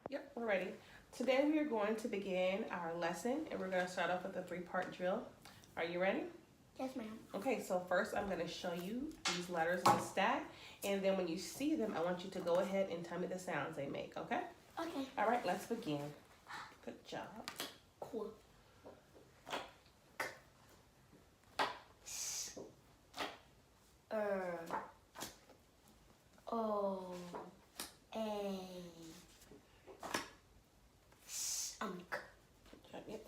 Yep, we're ready. Today we are going to begin our lesson and we're going to start off with a three-part drill. Are you ready? Yes, ma'am. Okay, so first I'm going to show you these letters in the stack, and then when you see them, I want you to go ahead and tell me the sounds they make, okay? Okay. All right, let's begin. Good job. Cool. O A Sunk. Good job. Yep.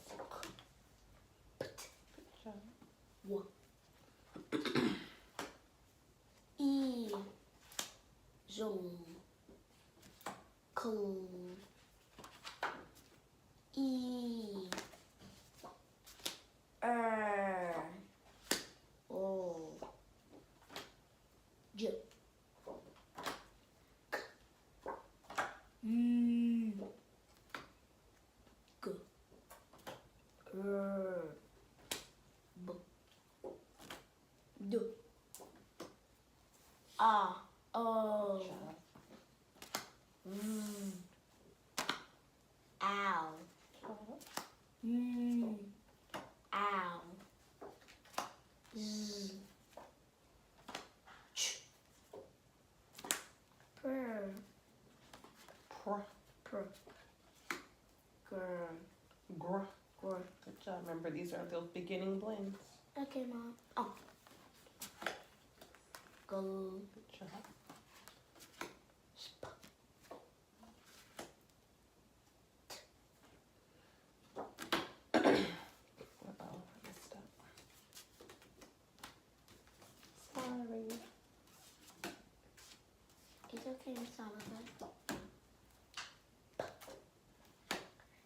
Good job. W E Zoom. Cool. E O J G B D A O Ow. Ow. Z Ch Purr. Pr. Pr. Gr. Gr. Gr. Good job. Remember, these are those beginning blends. Okay, Mom. Oh. Go. Good job. Sp. Uh-oh, I messed up. Sorry. It's okay, Miss Oliver.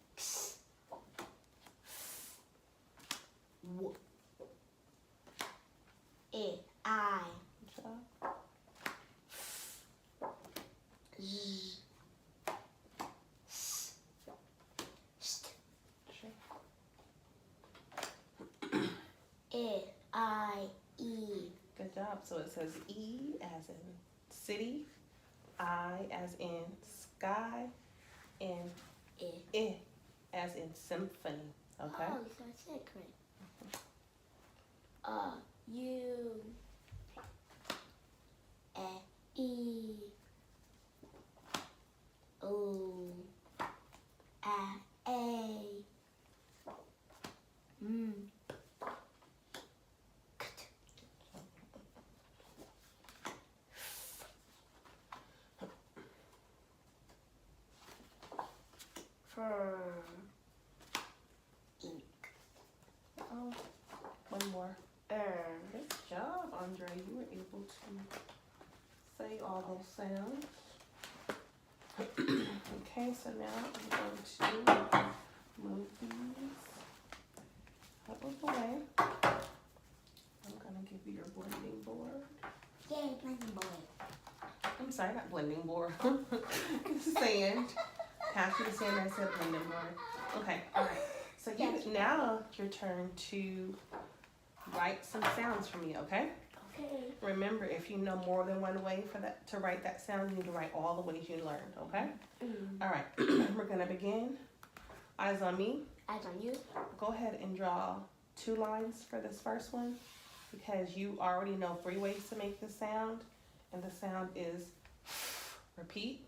X. W. I. Good job. Z. S. St. Sure. E. Good job. So it says E as in city, I as in sky, and I as in symphony. Okay? Oh, so I said correct. U. E. O. A. Kt. Fur. Ink. Oh, one more. Good job, Andre. You were able to say all those sounds. Okay, so now I'm going to move these out of the way. I'm going to give you your blending board. Yay, blending board. I'm sorry, not blending board. Sand. Happy to sand, I said blending board. Okay, all right. So now it's your turn to write some sounds for me, okay? Okay. Remember, if you know more than one way for that to write that sound, you need to write all the ways you learned, okay? All right, we're gonna begin. Eyes on me. Eyes on you. Go ahead and draw 2 lines for this first one because you already know 3 ways to make this sound, and the sound is repeat.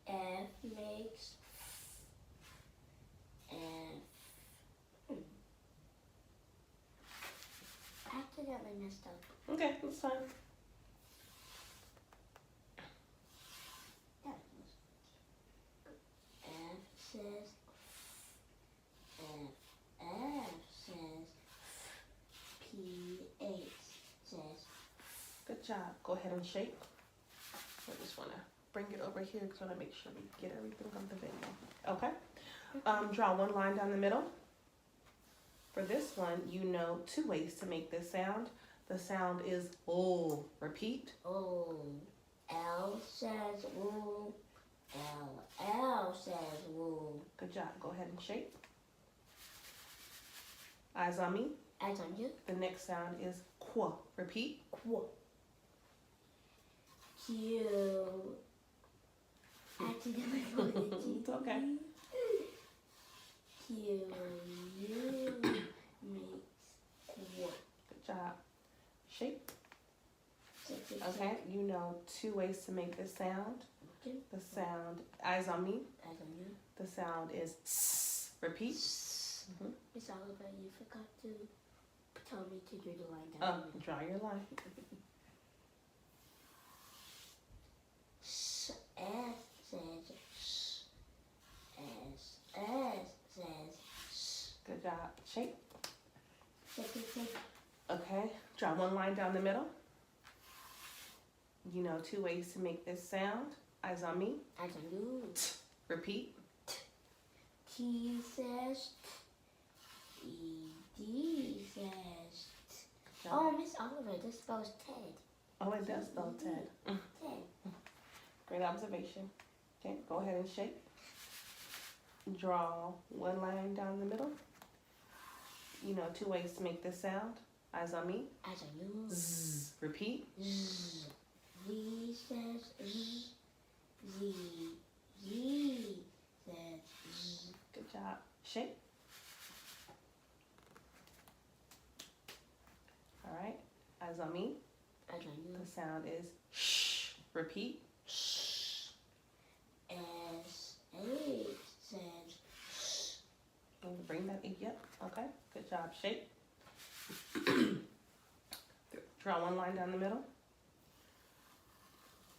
F makes F. I accidentally messed up. Okay, that's fine. F says F. F says P. H says. Good job. Go ahead and shape. I just want to bring it over here because I want to make sure we get everything on the video. Okay. Draw 1 line down the middle. For this one, you know 2 ways to make this sound. The sound is O. Repeat. O. L says woo. L says woo. Good job. Go ahead and shape. Eyes on me. Eyes on you. The next sound is Qu. Repeat. Qu. Q. accidentally put the G. It's okay. Q, U makes what? Good job. Shape. Six, six, Okay, you know 2 ways to make this sound. Okay. The sound, eyes on me. I don't know. The sound is s. Repeat. Mm-hmm. Miss Oliver, you forgot to tell me to do the line Oh, down. draw your line. S, says sh. S, says sh. Good job. Shape. Six. Okay, draw 1 line down the middle. You know 2 ways to make this sound. Eyes on me. I don't know. Repeat. T says T. E-D says T. Oh, Miss Oliver, this spells Ted. Oh, it does spell Ted. Ted. Great observation. Okay, go ahead and shape. Draw 1 line down the middle. You know 2 ways to make this sound. Eyes on me. I don't know. Z. Repeat. Z. Z says Z. Z. Z says Z. Good job. Shape. All right. Eyes on me. I don't know. The sound is sh. Repeat. Sh. S. H says sh. Bring that in. Yep. Okay. Good job. Shape. Draw 1 line down the middle.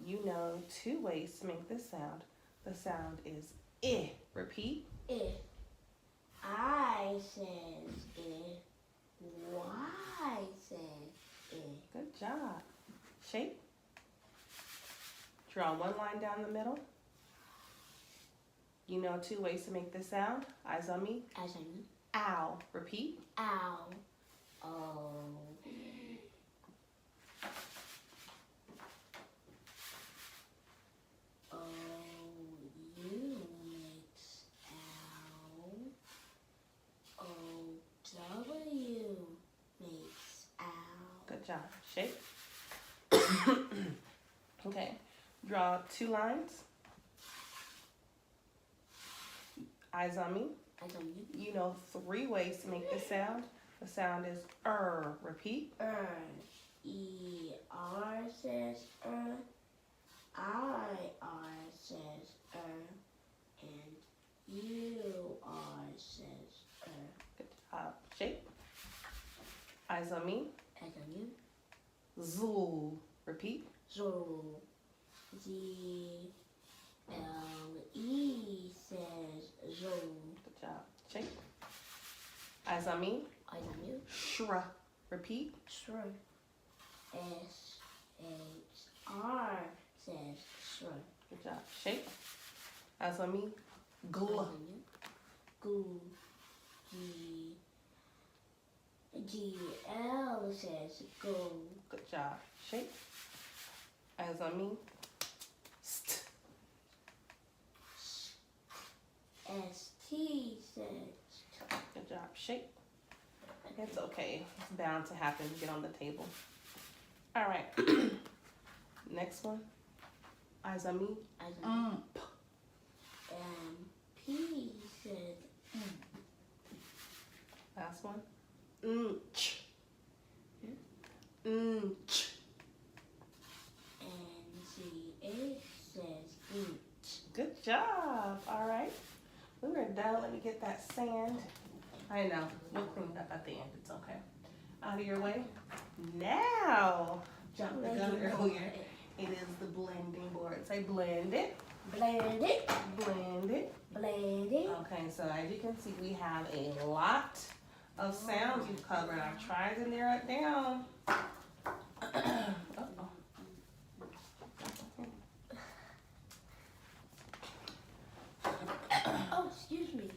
You know 2 ways to make this sound. The sound is I. Repeat. If I says if, Y says if. Good job. Shape. Draw 1 line down the middle. You know 2 ways to make this sound. Eyes on me. As I mean, Ow. Repeat. ow. Oh. U makes ow. O-W makes ow. Good job. Shape. Okay. Draw 2 lines. Eyes on me. I don't know. You know 3 ways to make this sound. The sound is Repeat. E-R says I-R says and U-R says Good job. Shape. Eyes on me. I don't know. Zool. Repeat. So, Z-L-E says Zool. Good job. Shape. Eyes on me. I don't know. Shra. Repeat. Sure. S-H-R says sure. Good job. Shape. Eyes on me. I Gl. don't know. Goo. G-L says go. Good job. Shape. Eyes on me. St. S-T says Good job. Shape. It's okay. It's bound to happen. Get on the table. All right. Next one. Eyes on me. I don't know. P. P says Last one. Ch. Ch. N-C-H says inch. Good job. All right. We were done. Let me get that sand. I know. We'll clean it up at the end. It's okay. Out of your way. Now, jump the gun earlier. It is the blending board. Say blend it. Blend it. Blend it. Blend it. Okay, so as you can see, we have a lot of sounds you've covered. I've tried to narrow it down. Uh-oh. Oh, excuse me.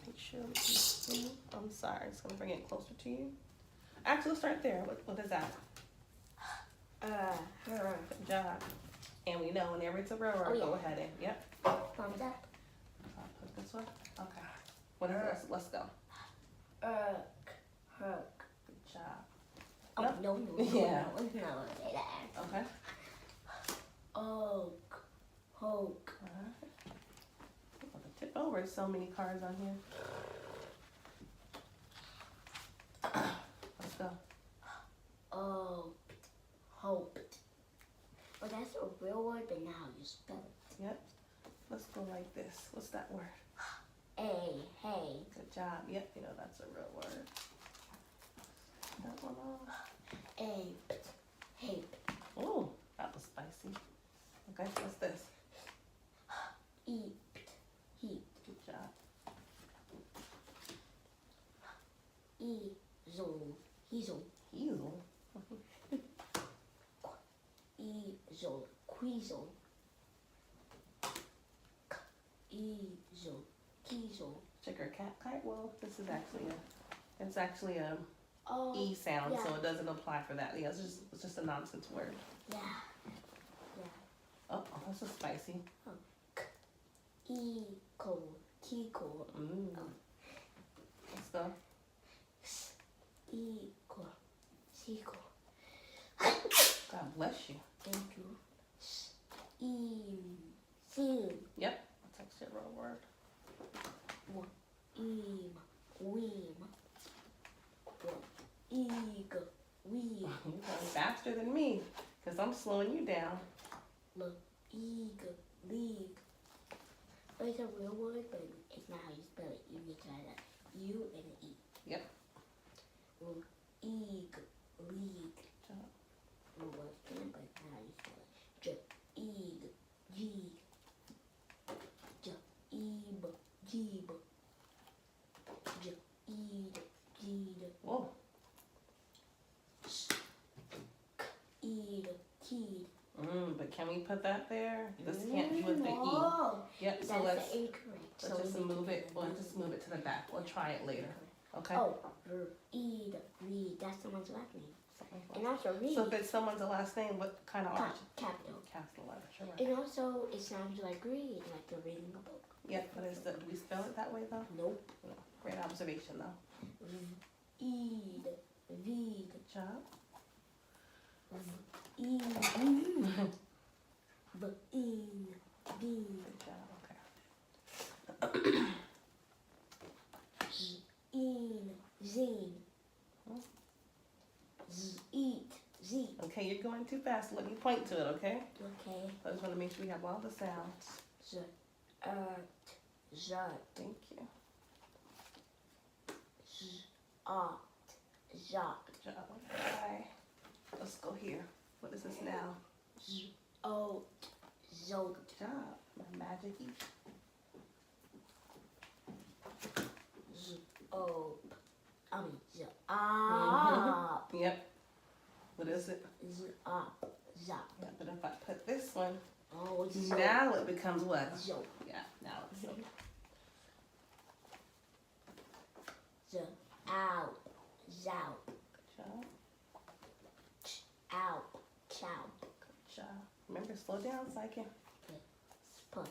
Make sure we can see. I'm sorry, it's gonna bring it closer to you. Actually, let's start there. What is that? Good job. And we know whenever it's a rower, Oh, yeah. go ahead and, yep. From that. I'll put this one. Okay. What is this? Let's go. Herk. Good job. Oh, Nope. no, Yeah. no, say that. Okay. Oak, hoke. I'm gonna tip over so many cards on here. Let's go. Hoped, hoped. Well, that's a real word, but now you spell it. Yep. Let's go like this. What's that word? Hey. Good job. Yep, you know that's a real word. That one off. Haped. Oh, that was spicy. Okay, what's this? Heaped. Good job. Easel. Easel. Easel. Queasel. Easel. Keasel. Chicken, cat, kite. Well, this is actually a Oh, E sound, yeah. so it doesn't apply for that. Yeah, it's just a nonsense word. Yeah. Oh, that's a spicy. Equal. Keycore. Let's go. Equal. Sequel. God bless you. Thank you. Seam. Yep, that's actually a real word. Weem. Eagle. Weed. You're going faster than me, because I'm slowing you down. League. It's a real word, but it's not how you spell it. You need to add a U and an E. Yep. League. Job. Real word, but not how you spell it. Jeeb. Whoa. Keed. But can we put that there? This can't be with the E. No. Yep, so That's let's incorrect. just move it. We'll just move it to the back. We'll try it later. Okay? Oh, read. That's someone's last name. And also read. So if it's someone's last name, what kind of art? Capital. Capital letter, sure. And also, it sounds like read, like you're reading a book. Yeah, but do we spell it that way though? Nope. No. Great observation though. Eed. Veed. Good job. Bean. Good job, okay. Zine. Eat. Zeet. Okay, you're going too fast. Let me point to it, okay? Okay. I just want to make sure we have all the sounds. Zut. Thank you. Zot. Good job. Okay. Let's go here. What is this now? Zot. Good job. My magic E. Yep. What is it? Zop. Yeah, but if I put this one, Oh, now it becomes what? Zop. Yeah, now it's so. Out. Zout. Good job. Out. Chow. Good job. Remember, slow down so I can. Sput.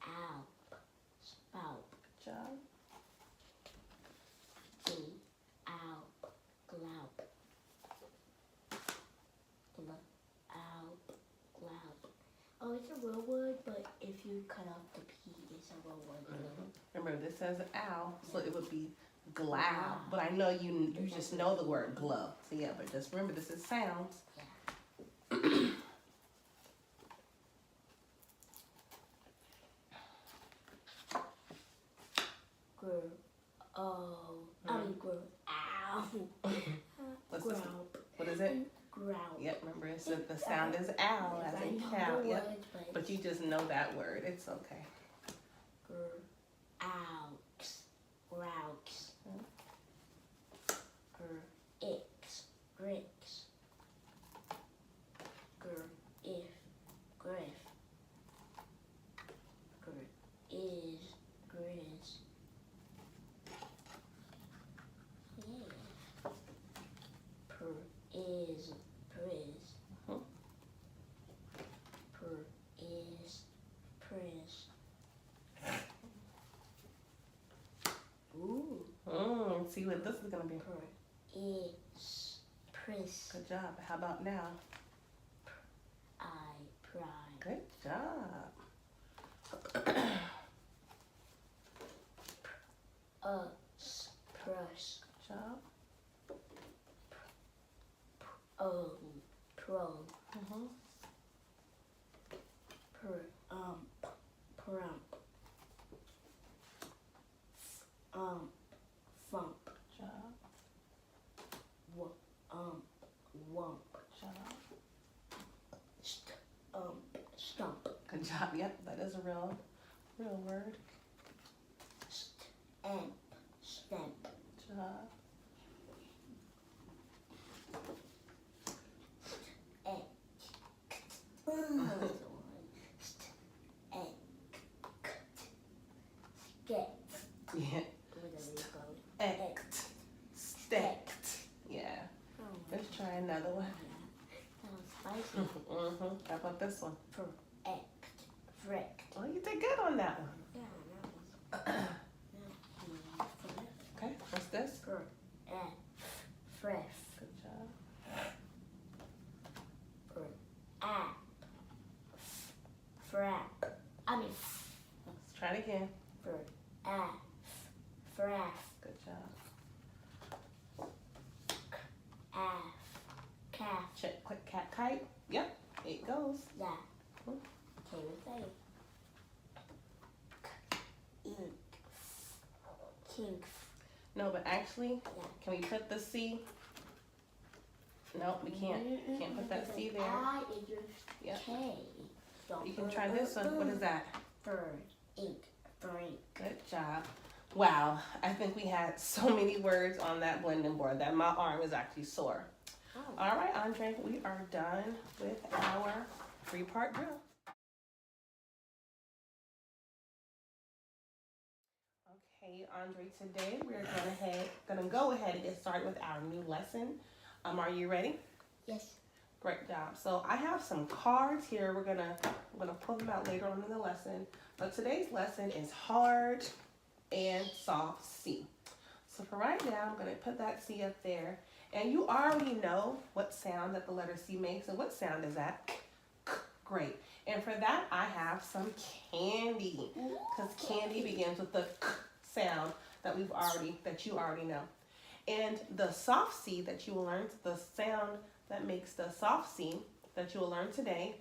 Out. Spout. Good job. Out. Gloup. Out. Gloup. Oh, it's a real word, but if you cut off the P, it's a real word. Remember, this says owl, so it would be glow. But I know you just know the word glow. So yeah, but just remember, this is sounds. Ow. What is it? Growl. Yep, remember it said the sound is owl as in cow. Yep. But you just know that word. It's okay. Outs. Grouts. Ix. Grix. If. Griff. Is. Grizz. Yeah. Is. Priz. Is. Priz. Ooh. See what this is gonna be. Is. Pris. Good job. How about now? I pride. Good job. Press. Good job. Pro. Mm-hmm. Prump. Fump. Good job. Wump. Good job. Stump. Good job. Yep, that is a real word. Stamp. Good job. Yeah. Act. Stacked. Yeah. Let's try another one. That was spicy. Mm-hmm. How about this one? Frick. Oh, you did good on that one. Yeah, that was. Okay, what's this? Fresh. Good job. Frap. Let's try it again. Fraff. Good job. Calf. Check, click, cat, kite. Yep, it goes. Yeah. Cool. Okay, with that. Ink. Kink. No, but actually, Yeah. can we put the C? No, we can't. Can't put that C there. I is your Yep. K. You can try this one. What is that? Ink. Good job. Wow, I think we had so many words on that blending board that my arm is actually sore. Oh. All right, Andre, we are done with our 3-part drill. Okay, Andre, today we're gonna go ahead and get started with our new lesson. Are you ready? Yes. Great job. So I have some cards here. I'm gonna pull them out later on in the lesson. But today's lesson is hard and soft C. So for right now, I'm gonna put that C up there. And you already know what sound that the letter C makes. And what sound is that? K. Great. And for that, I have some candy. Because candy begins with the K sound that you already know. And the soft C that you will learn, the sound that makes the soft C that you will learn today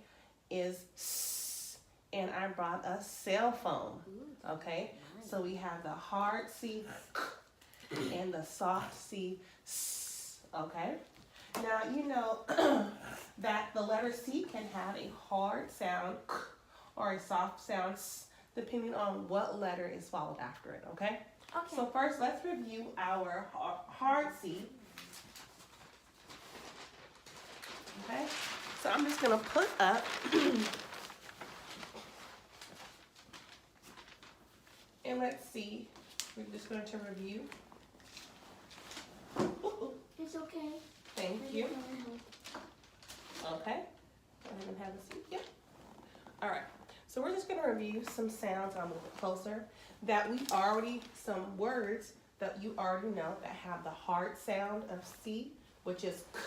is S. And I brought a cell phone. Okay? So we have the hard C and the soft C. Okay? Now you know that the letter C can have a hard sound or a soft sound depending on what letter is followed after it. Okay? Okay. So first, let's review our hard C. Okay? So I'm just going to put up and let's see. We're just going to review. It's okay. Thank you. Okay. Go ahead and have a seat. Yep. All right. So we're just going to review some sounds. I'm a little bit closer. Some words that you already know that have the hard sound of C, which is K.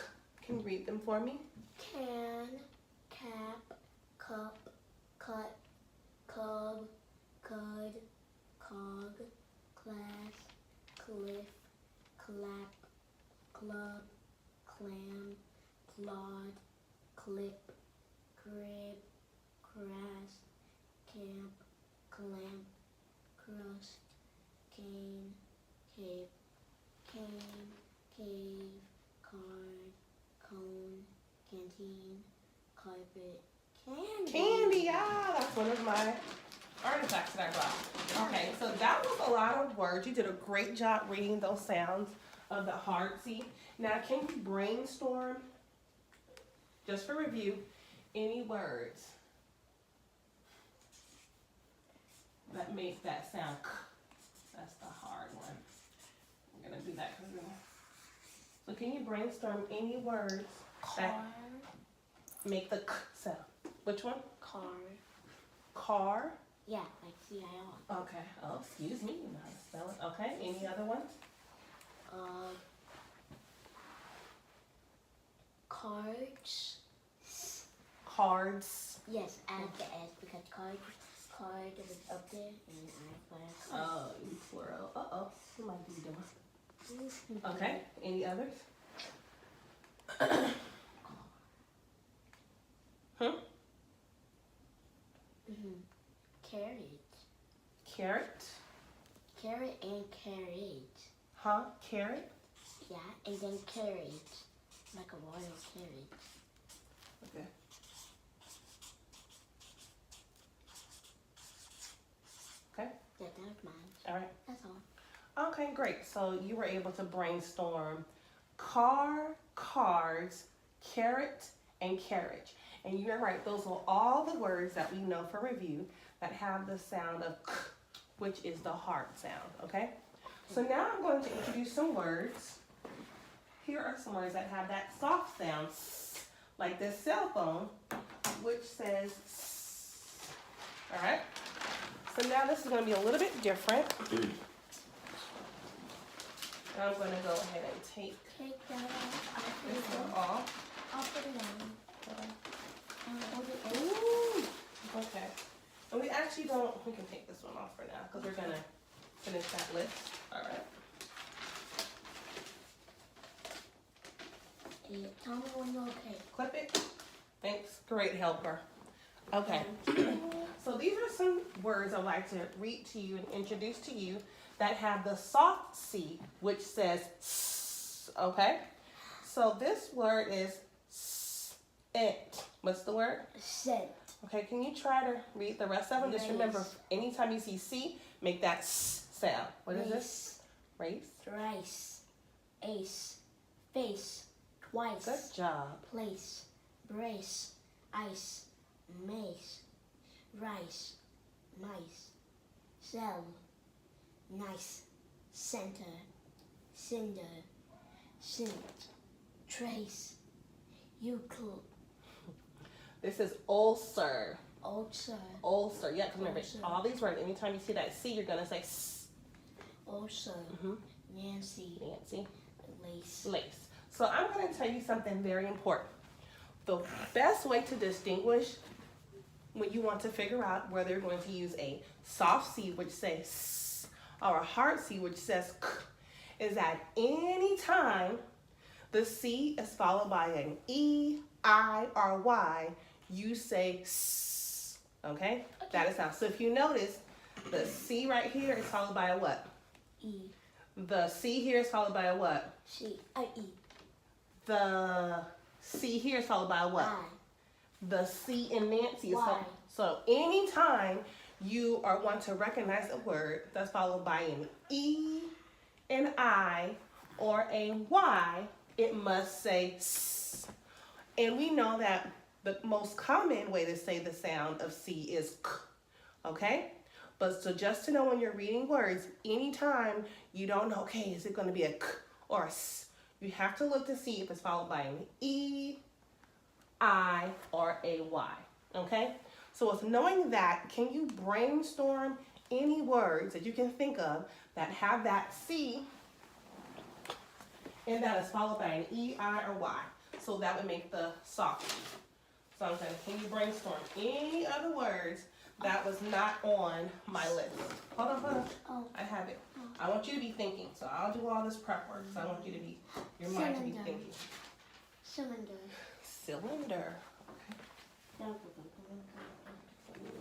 Can you read them for me? Can, cap, cup, cut, cub, cud, cog, class, cliff, clap, club, clam, clod, clip, crib, crass, camp, clamp, crust, cane, cape, cane, cave, card, cone, canteen, carpet, candy. Candy, that's one of my artifacts that I brought. Okay, so that was a lot of words. You did a great job reading those sounds of the hard C. Now, can you brainstorm, just for review, any words that make that sound K? That's the hard one. I'm gonna do that. So can you brainstorm any words that make the K sound? Which one? Car. Car. Yeah, like C-I-R. Okay. Oh, excuse me. You know how to spell it. Okay. Any other ones? Cards. Cards. Yes, add the S because card was up there and I put a card. Oh, you plural. Uh-oh. What might be doing? Okay. Any others? Carrot. Carrot. Carrot and carrot. Huh? Carrot? Yeah, and then carrot. Like a royal carrot. Okay. Okay. Yeah, that was mine. All right. That's all. Okay, great. So you were able to brainstorm car, cards, carrot, and carriage. And you're right, those are all the words that we know for review that have the sound of k, which is the hard sound, okay? So now I'm going to introduce some words. Here are some words that have that soft sound, like this cell phone, which says s. All right? So now this is going to be a little bit different. I'm going to go ahead and take Take that off. this one off. I'll put it on. Hold it in. Ooh, okay. And we actually don't, we can take this one off for now because we're going to finish that list. All right. Yeah, tell me when you're okay. Clip it. Thanks. Great helper. Okay. So these are some words I'd like to read to you and introduce to you that have the soft C, which says s, okay? So this word is scent. What's the word? Scent. Okay, can you try to read the rest of them? Just remember, anytime you see C, make that s sound. What is this? Race. Rice. Ace. Face. Twice. Good job. Place. Brace. Ice. Mace. Rice. Mice. Cell. Nice. Center. Cinder. Scent. Trace. Euclid. This is ulcer. Ulcer. Ulcer. Yeah, because remember, Ulcer. all these words, anytime you see that C, you're going to say s. Ulcer. Mhm. Nancy. Nancy. Lace. Lace. So I'm going to tell you something very important. The best way to distinguish when you want to figure out whether you're going to use a soft C, which says s, or a hard C, which says k, is that any time the C is followed by an E, I, or Y, you say s, okay? That is how. So if you notice, the C right here is followed by a what? E. The C here is followed by a what? C. E. The C here is followed by a what? I. The C in Nancy is Y. followed. So anytime you are want to recognize a word that's followed by an E, an I, or a Y, it must say S. And we know that the most common way to say the sound of C is K, okay? But so just to know when you're reading words, anytime you don't know, okay, is it going to be a K or a S? You have to look to see if it's followed by an E, I, or a Y, okay? So with knowing that, can you brainstorm any words that you can think of that have that C and that is followed by an E, I, or Y? So that would make the soft C. So I'm saying, can you brainstorm any other words that was not on my list? Hold on. Oh. I have it. I want you to be thinking. So I'll do all this prep work. So I want you to be, your mind to be Cylinder. thinking. Cylinder. Cylinder. No.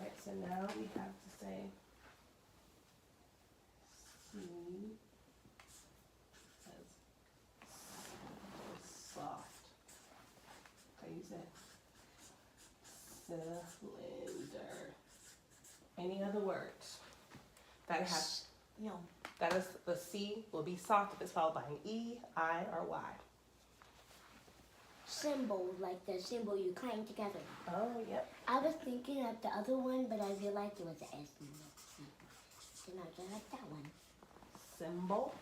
Right, so now we have to say C says soft. Okay, you said cylinder. Any other words that have No. that is the C will be soft if it's followed by an E, I, or Y. Symbol, like the symbol you clang together. Oh, yep. I was thinking of the other one, but I realized it was the S. So now I like that one. Symbol.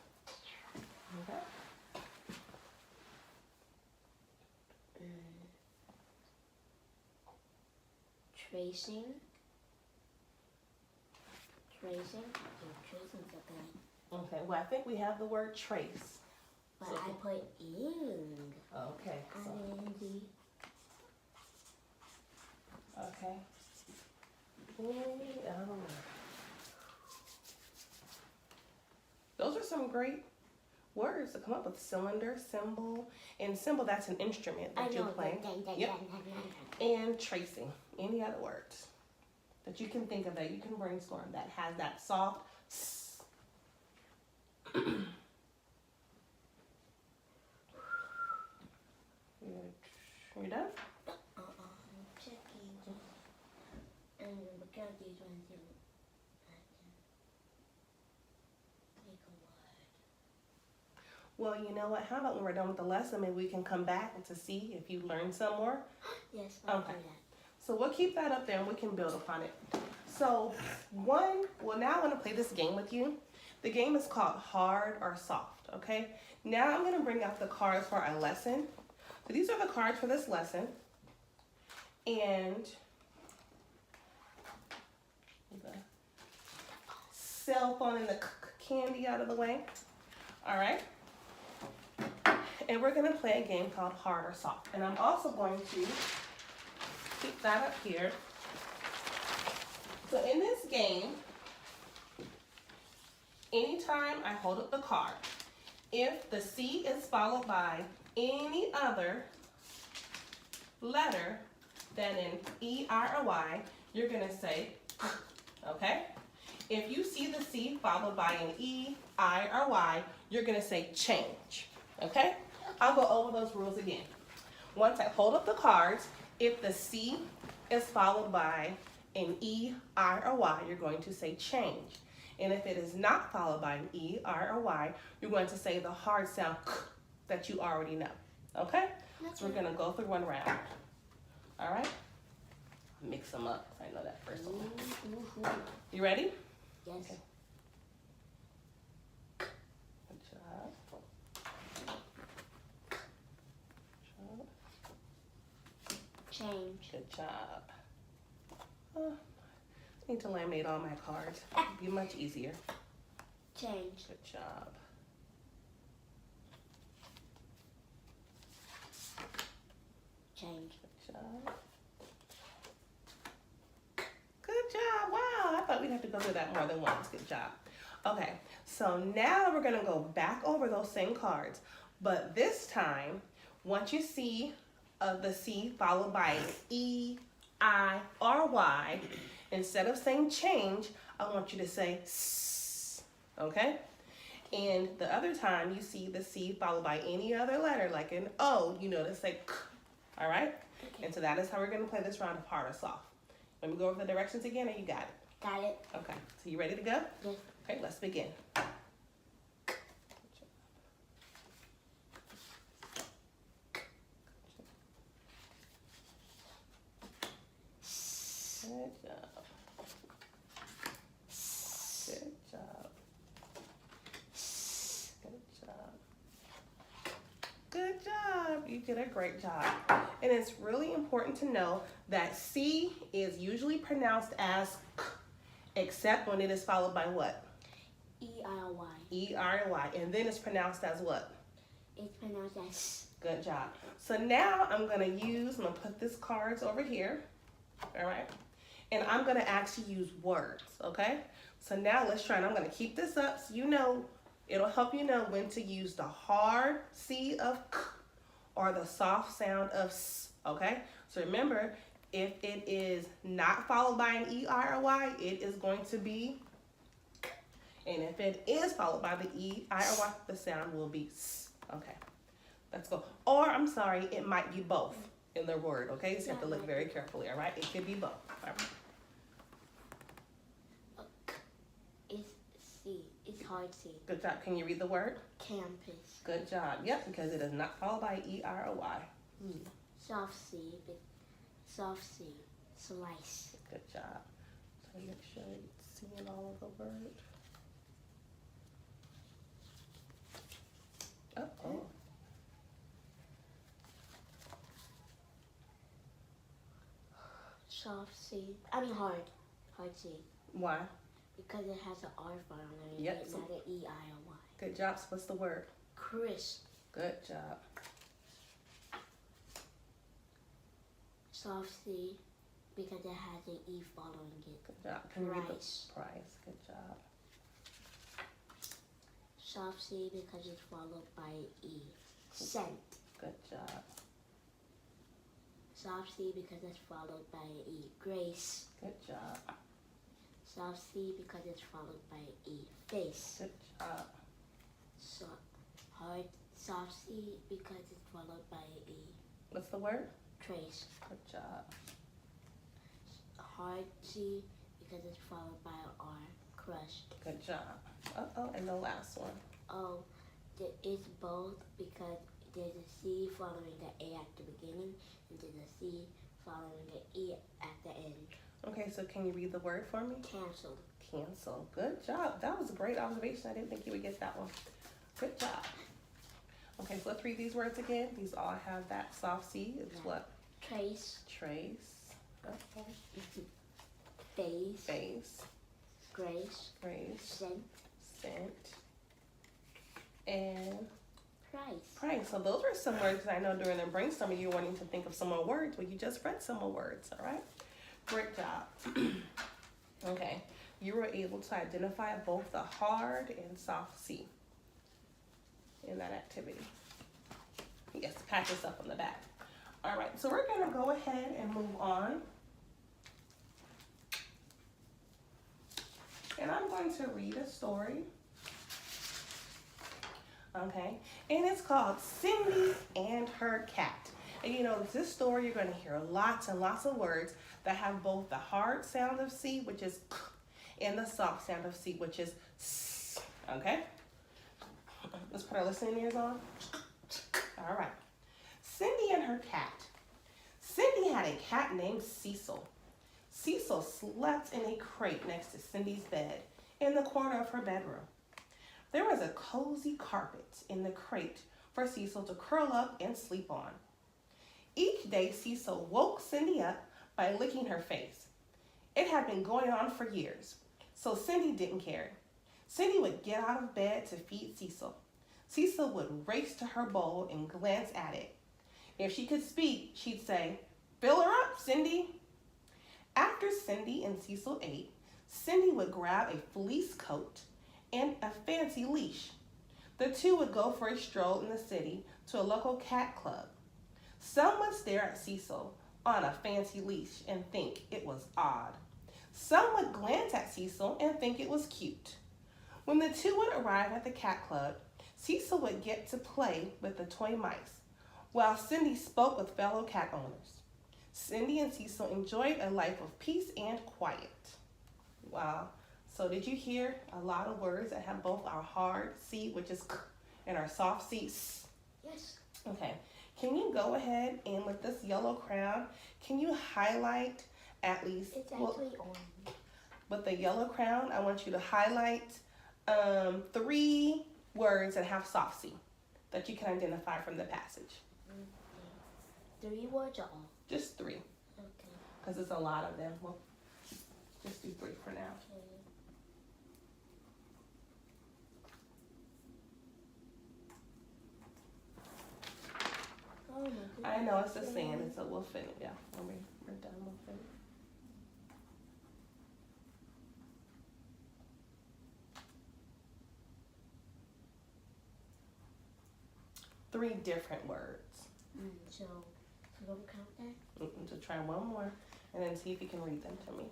Okay. Tracing. Tracing. Oh, tracing's okay. Okay, well, I think we have the word trace. But So- I put ing. Okay. So, I-N-G. okay. Oh. Those are some great words to come up with. Cylinder, cymbal, and cymbal, that's an instrument I that you know. play. Yep. And tracing. Any other words that you can think of that you can brainstorm that has that soft s. You done? I'm checking. And look at these ones. I can make a word. Well, you know what? How about when we're done with the lesson, maybe we can come back to see if you learned some more. Yes, I'll Okay. do that. So we'll keep that up there and we can build upon it. So now I want to play this game with you. The game is called Hard or Soft, okay? Now I'm going to bring out the cards for our lesson. So these are the cards for this lesson. And the cell phone and the candy out of the way. All right? And we're going to play a game called Hard or Soft. And I'm also going to keep that up here. So in this game, anytime I hold up the card, if the C is followed by any other letter than an E, I, or Y, you're gonna say, okay? If you see the C followed by an E, I, or Y, you're gonna say change, okay? I'll go over those rules again. Once I hold up the cards, if the C is followed by an E, I, or Y, you're going to say change. And if it is not followed by an E, I, or Y, you're going to say the hard sound k that you already know. Okay? So we're gonna go through one round. All right? Mix them up. I know that first one. You ready? Yes. Okay. Good job. Change. Good job. I need to laminate all my cards. It'd be much easier. Change. Good job. Change. Good job. Good job. Wow, I thought we'd have to go through that more than once. Good job. Okay, so now we're gonna go back over those same cards, but this time, once you see the C followed by an E, I, or Y, instead of saying change, I want you to say S, okay? And the other time you see the C followed by any other letter, like an O, you know to say K, all right? Okay. And so that is how we're gonna play this round of hard or soft. Let me go over the directions again, and you got it. Got it. Okay, so you ready to go? Yes. Okay, let's begin. Good job. Good job. Good job. Good job. You did a great job. And it's really important to know that C is usually pronounced as K, except when it is followed by what? E-R-Y. E-R-Y. And then it's pronounced as what? It's pronounced as. Good job. So now I'm gonna put these cards over here, all right? And I'm gonna actually use words, okay? So now let's try, and I'm gonna keep this up so you know, it'll help you know when to use the hard C of K or the soft sound of S, okay? So remember, if it is not followed by an E, I, or Y, it is going to be K. And if it is followed by the E, I, or Y, the sound will be S, okay? Let's go. Or, I'm sorry, it might be both in the word, okay? So you have to look very carefully, all right? It could be both, all right? It's C. It's hard C. Good job. Can you read the word? Campus. Good job. Yep, because it is not followed by E, I, or Y. Soft C. Soft C. Slice. Good job. So make sure you're seeing all of the word. Oh. Soft C. I mean hard. Hard C. Why? Because it has an R file on it. Yep. It's not an E, I, or Y. Good job. So what's the word? Crisp. Good job. Soft C because it has an E following it. Good job. Can you read the Price. price? Good job. Soft C because it's followed by E. Scent. Good job. Soft C because it's followed by E. Grace. Good job. Soft C because it's followed by E. Face. Good job. So hard soft C because it's followed by E. What's the word? Trace. Good job. Hard C because it's followed by R. Crush. Good job. Uh-oh, and the last one. Oh, it's both because there's a C following the A at the beginning and there's a C following the E at the end. Okay, so can you read the word for me? Cancel. Cancel. Good job. That was a great observation. I didn't think you would get that one. Good job. Okay, so let's read these words again. These all have that soft C. It's Yeah. what? Trace. Trace. Okay. Face. Face. Grace. Grace. Scent. Scent. And Price. price. So those were some words that I know during the brainstorming you were wanting to think of some more words. Well, you just read some more words, all right? Great job. Okay. You were able to identify both the hard and soft C in that activity. Yes, pat yourself on the back. All right, so we're gonna go ahead and move on. And I'm going to read a story. Okay, and it's called Cindy and Her Cat. And you know, this story, you're gonna hear lots and lots of words that have both the hard sound of C, which is k, and the soft sound of C, which is s. Okay? Let's put our listening ears on. All right. Cindy and her cat. Cindy had a cat named Cecil. Cecil slept in a crate next to Cindy's bed in the corner of her bedroom. There was a cozy carpet in the crate for Cecil to curl up and sleep on. Each day, Cecil woke Cindy up by licking her face. It had been going on for years, so Cindy didn't care. Cindy would get out of bed to feed Cecil. Cecil would race to her bowl and glance at it. If she could speak, she'd say, "Fill her up, Cindy." After Cindy and Cecil ate, Cindy would grab a fleece coat and a fancy leash. The two would go for a stroll in the city to a local cat club. Some would stare at Cecil on a fancy leash and think it was odd. Some would glance at Cecil and think it was cute. When the two would arrive at the cat club, Cecil would get to play with the toy mice, while Cindy spoke with fellow cat owners. Cindy and Cecil enjoyed a life of peace and quiet. Wow. So did you hear a lot of words that have both our hard C, which is k, and our soft C, s? Yes. Okay. Can you go ahead and with this yellow crown, can you highlight at least, It's actually orange. with the yellow crown, I want you to highlight 3 words that have soft C that you can identify from the passage. Okay. 3 words or all? Just 3, Okay. because it's a lot of them. We'll just do 3 for now. Okay. Oh my goodness. I know it's the sand, so we'll finish. Yeah, when we're done, we'll finish. Three different words. So don't count that? So try one more, and then see if you can read them to me.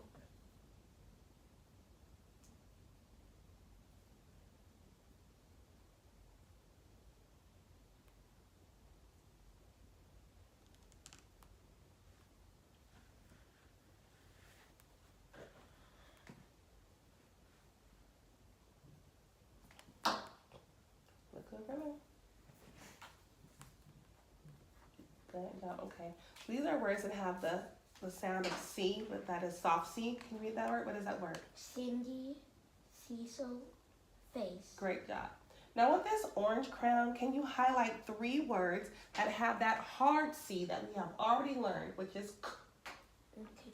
Look over me. Good job. Okay. These are words that have the sound of C, but that is soft C. Can you read that word? What is that word? Cindy, Cecil, face. Great job. Now with this orange crown, can you highlight 3 words that have that hard C that we have already learned, which is k? Okay.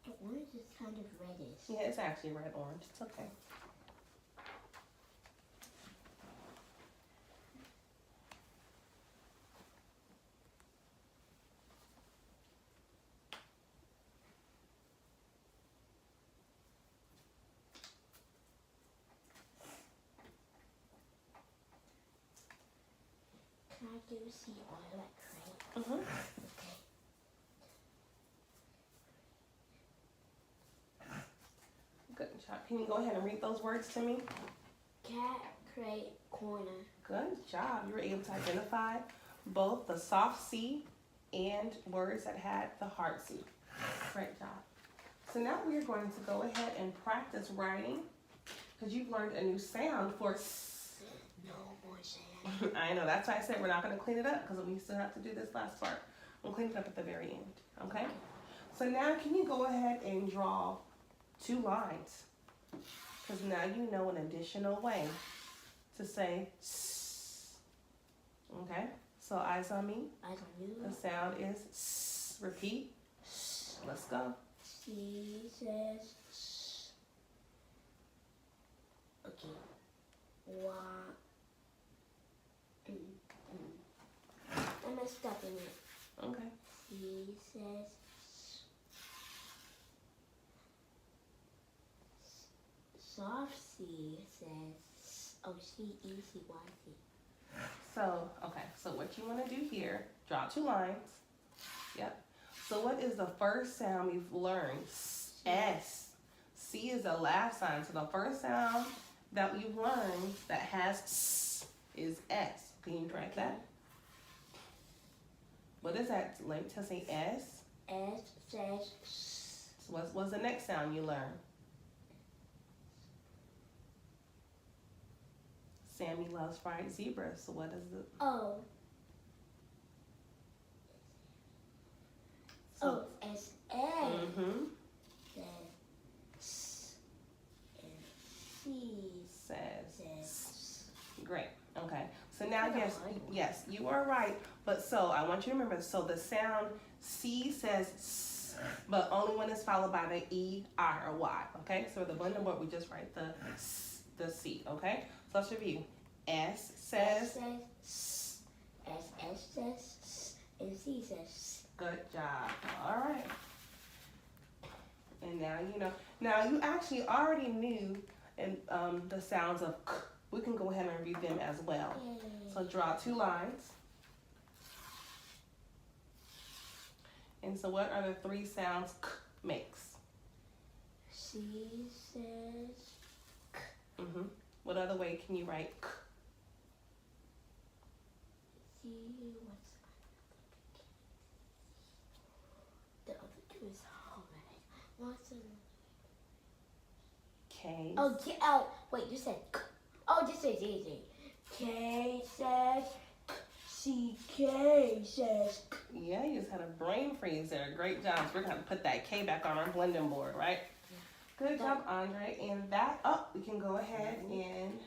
The orange is kind of reddish. Yeah, it's actually red orange. It's okay. I do see oil like crate? Mm-hmm. Okay. Good job. Can you go ahead and read those words to me? Cat, crate, corner. Good job. You were able to identify both the soft C and words that had the hard C. Great job. So now we are going to go ahead and practice writing because you've learned a new sound for S. No more sand. I know. That's why I said we're not going to clean it up because we still have to do this last part. We'll clean it up at the very end. Okay? So now can you go ahead and draw 2 lines? Because now you know an additional way to say S. Okay? So eyes on me. Eyes on you. The sound is S. Repeat. Let's go. She says S. Okay. One. I messed up in it. Okay. She says S. Soft C says S. Oh, C-E-C-Y-C. So, okay. So what you want to do here, draw 2 lines. Yep. So what is the first sound we've learned? S. C is the last sound. So the first sound that we've learned that has S is S. Can you write that? What is that? Like to say S? S says S. So what's the next sound you learn? Sammy loves fried zebra. So what is it? O. So, O S A mm-hmm. says S. And C Says. says Great. Okay. So now, That's yes, a hard one. yes, you are right. But so I want you to remember. So the sound C says S, but only when it's followed by the E, I, or Y. Okay. So the blended word, we just write the S, the C. Okay. So let's review. S says. S. S says S. And C says S. Good job. All right. And now you know. Now you actually already knew and the sounds of K. We can go ahead and review them as well. Yay. So draw 2 lines. And so what are the 3 sounds K makes? C says Mm-hmm. What other way can you write K? C. What's the other 2 is hard. What's the K. Oh, wait, you said K. Oh, this is easy. K says K. C. K says K. Yeah, you just had a brain freeze there. Great job. So we're going to put that K back on our blending board, right? Yeah. Good job, Andre. And that up, we can go ahead and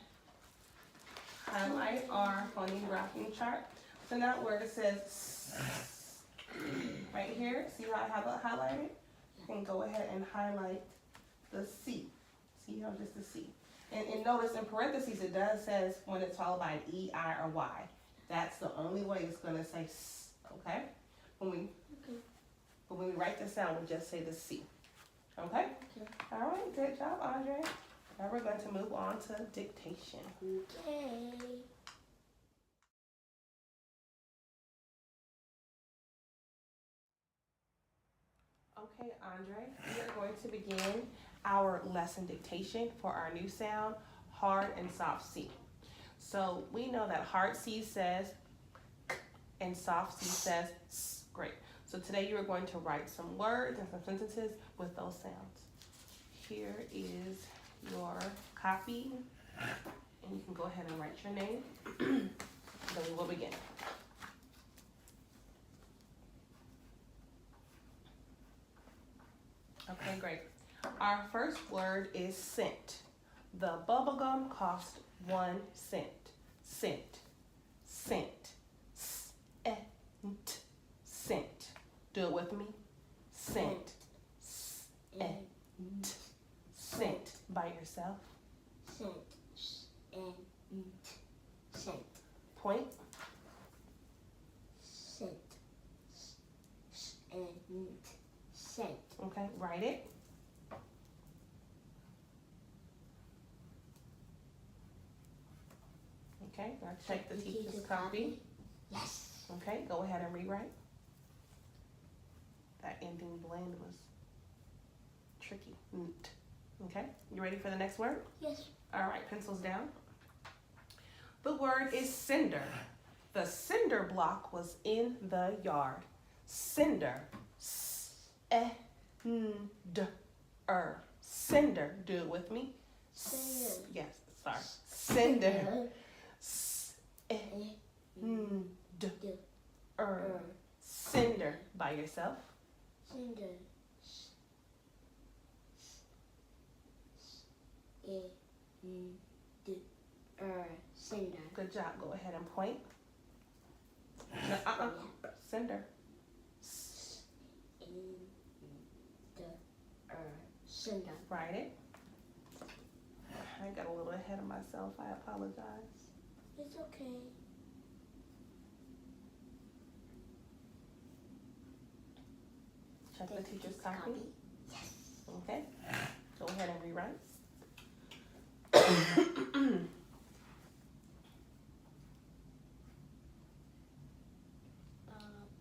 highlight our phoneme chart. So now where it says S, right here, see how I have it highlighted? You can go ahead and highlight the C. See how just the C. And notice in parentheses it does says when it's followed by an E, I, or Y. That's the only way it's gonna say S, okay? When we write the sound, we just say the C. Okay? Okay. All right, good job, Andre. Now we're going to move on to dictation. Okay. Okay, Andre, we are going to begin our lesson dictation for our new sound, hard and soft C. So we know that hard C says K and soft C says S. Great. So today you are going to write some words and some sentences with those sounds. Here is your copy, and you can go ahead and write your name. Then we will begin. Okay, great. Our first word is scent. The bubblegum cost 1 cent. Scent. Scent. Scent. Scent. Do it with me. Scent. Scent. Scent. By yourself. Scent. And scent. Point. Scent. And scent. Okay, write it. Okay, now check the teacher's copy. Yes. Okay, go ahead and rewrite. That ending blend was tricky. Okay, you ready for the next word? Yes. All right, pencils down. The word is cinder. The cinder block was in the yard. Cinder. S-E-N-D-E-R. Cinder. Do it with me. Cinder. Yes, sorry. Cinder. S-E-N-D-E-R. Cinder. By yourself. Cinder. Cinder. Good job. Go ahead and point. No, cinder. Cinder. Write it. I got a little ahead of myself. I apologize. It's okay. Check the teacher's copy. Yes. Okay. Go ahead and rewrite.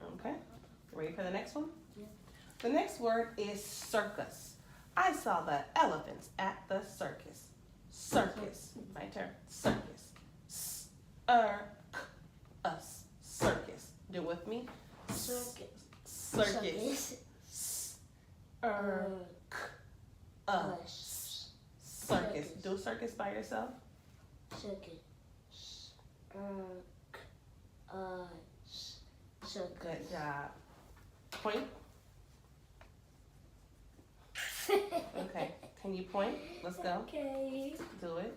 Okay. Ready for the next one? Yeah. The next word is circus. I saw the elephants at the circus. Circus. My turn. Circus. S-R-C-U-S. Circus. Do it with me. Circus. Circus. S-R-C-U-S. Circus. Do circus by yourself. Circus. Circus. Good job. Point. Okay. Can you point? Let's go. Okay. Do it.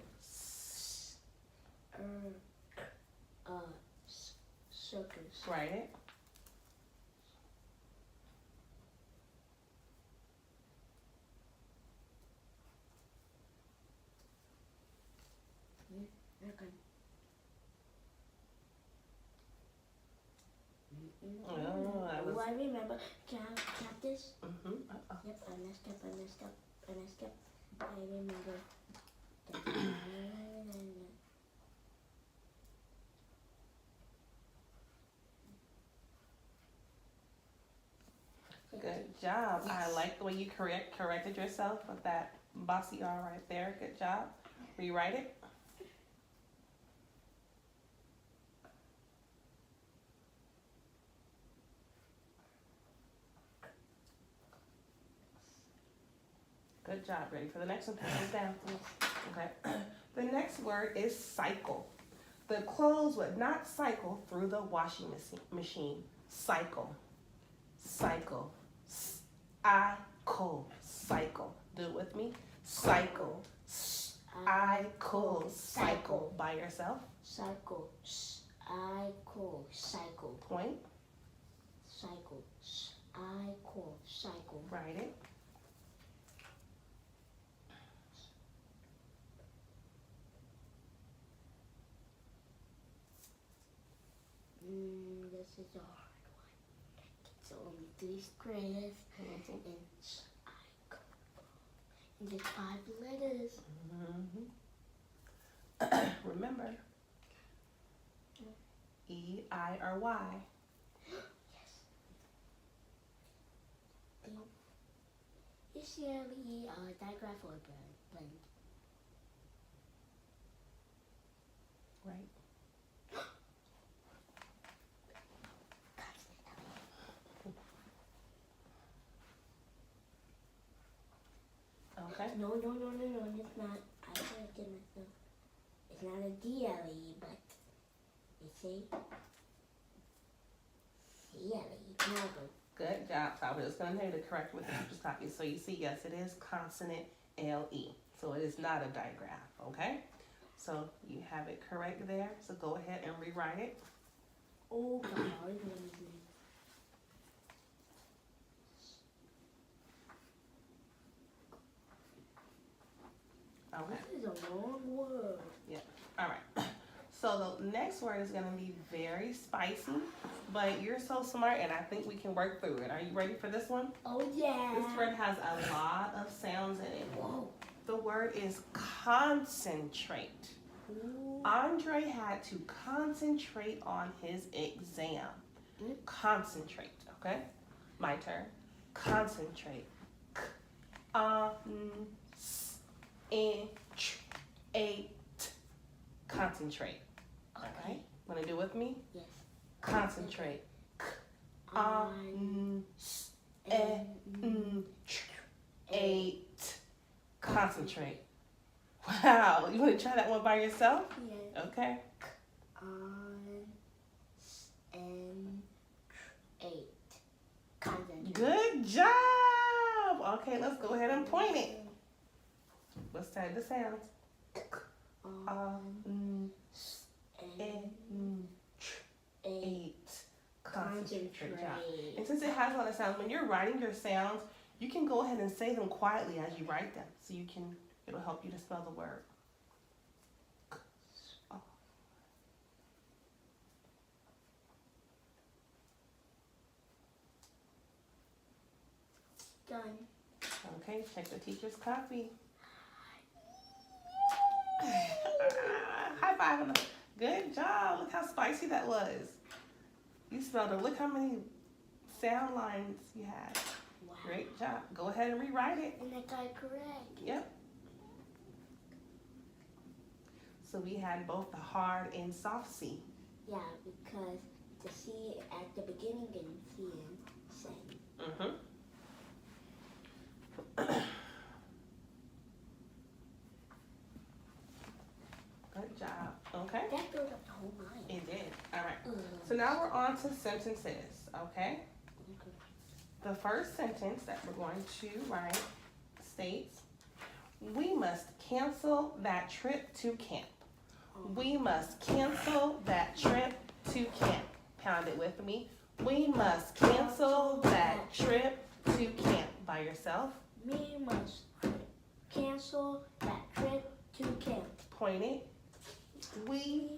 Circus. Write it. Okay. Oh, I was. I remember. Can I cap this? Mm-hmm. Yep, I messed up. I remember. Good job. Yes. I like the way you corrected yourself with that bossy R right there. Good job. Rewrite it. Good job. Ready for the next one? Pencils down. Okay. The next word is cycle. The clothes would not cycle through the washing machine. Cycle. Cycle. I-cycle. Cycle. Do it with me. Cycle. I-cycle. Cycle. By yourself. Cycle. Cycle. Point. Cycle. Cycle. Write it. This is a hard one. It's only 3 squares and cycle. And there's 5 letters. Mm-hmm. Remember. E-I-R-Y. Yes. Is Shirley a digraph or a blend? Right. Okay. No, it's not. I corrected myself. It's not a DLE, but it's a CLE. No. Good job. So I was just going to tell you to correct with the teacher's copy. So you see, yes, it is consonant L-E. So it is not a digraph, okay? So you have it correct there. So go ahead and rewrite it. Oh, God. Okay. This is a long word. All right. So the next word is going to be very spicy, but you're so smart, and I think we can work through it. Are you ready for this one? Oh, yeah. This word has a lot of sounds in it. Whoa. The word is concentrate. Ooh. Andre had to concentrate on his exam. Concentrate, okay? My turn. Concentrate. Concentrate. Okay. Want to do it with me? Yes. Concentrate. Concentrate. Wow. You want to try that one by yourself? Yes. Okay. Concentrate. Good job. Okay, let's go ahead and point it. Let's try the sounds. Concentrate. Good job. And since it has a lot of sounds, when you're writing your sounds, you can go ahead and say them quietly as you write them, so it'll help you to spell the word. Done. Okay, check the teacher's copy. High five on them. Good job. Look how spicy that was. You spelled it. Look how many sound lines you had. Wow. Great job. Go ahead and rewrite it. And I got it correct. Yep. So we had both the hard and soft C. Yeah, because the C at the beginning and C in same. Mm-hmm. Good job. Okay. That filled up the whole line. It did. All right. So now we're on to sentences. Okay. The first sentence that we're going to write states, we must cancel that trip to camp. We must cancel that trip to camp. Pound it with me. We must cancel that trip to camp. By yourself. We must cancel that trip to camp. Point it. We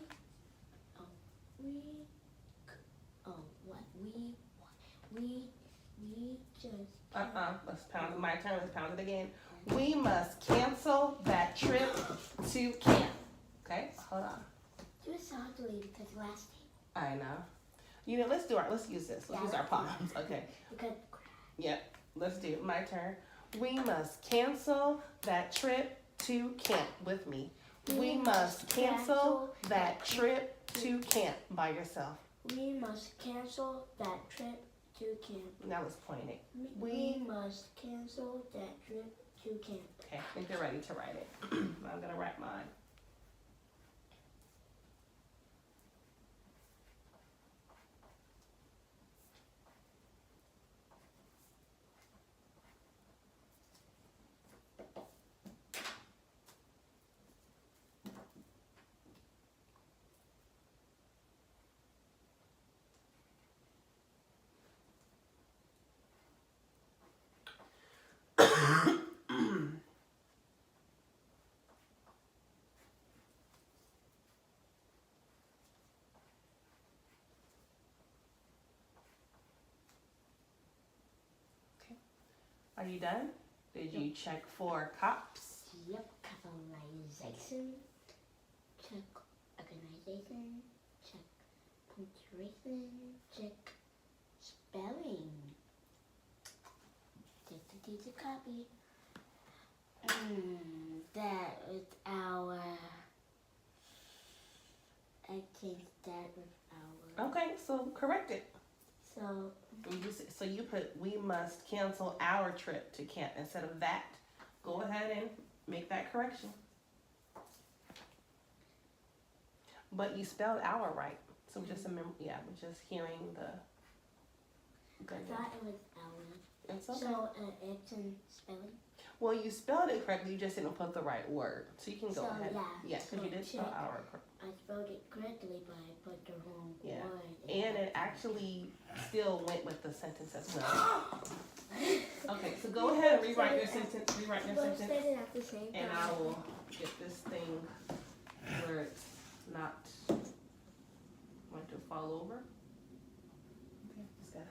just let's pound it. My turn. Let's pound it again. We must cancel that trip to camp. Okay, hold on. do it softly because last I know. Let's use this. Let's use our palms. Okay. because Yep. Let's do it. My turn. We must cancel that trip to camp with me. We must cancel that trip to camp by yourself. we must cancel that trip to camp. Now let's point it. We must cancel that trip to camp. Okay, I think they're ready to write it. I'm gonna write mine. Are you done? Did you check for cops? Yep, capitalization, check organization, check punctuation, check spelling. Check the teacher copy. That was our. I think that was our. Okay, so correct it. So So you put, we must cancel our trip to camp instead of that. Go ahead and make that correction. But you spelled our right. So we're just we're just hearing the. I thought it was our. It's okay. So it's in spelling. Well, you spelled it correctly. You just didn't put the right word. So you can go So, ahead. yeah. Yeah, because So you did spell check. our. I spelled it correctly, but I put the wrong Yeah. word. And it actually still went with the sentence as well. Okay, so go ahead and rewrite your sentence. Rewrite your Both sentence. said it at the same time. And I will get this thing where it's not going to fall over. Okay, just gotta.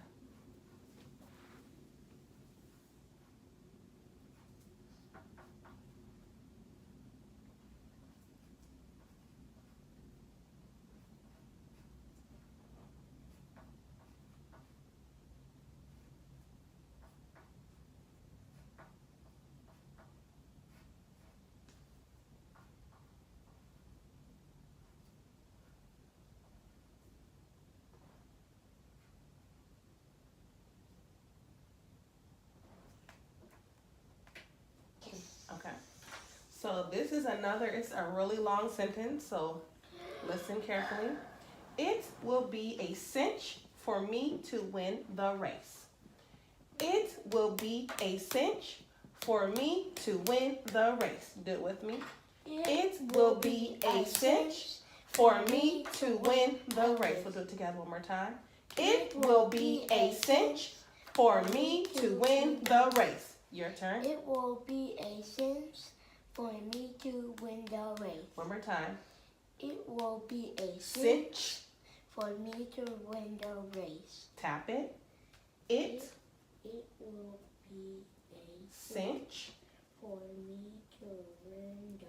So this is another, it's a really long sentence, so listen carefully. It will be a cinch for me to win the race. It will be a cinch for me to win the race. Do it with me. It will be a cinch for me to win the race. We'll do it together one more time. It will be a cinch for me to win the race. Your turn. It will be a cinch for me to win the race. One more time. It will be a Cinch. for me to win the race. Tap it. It. It will be a Cinch. for me to win the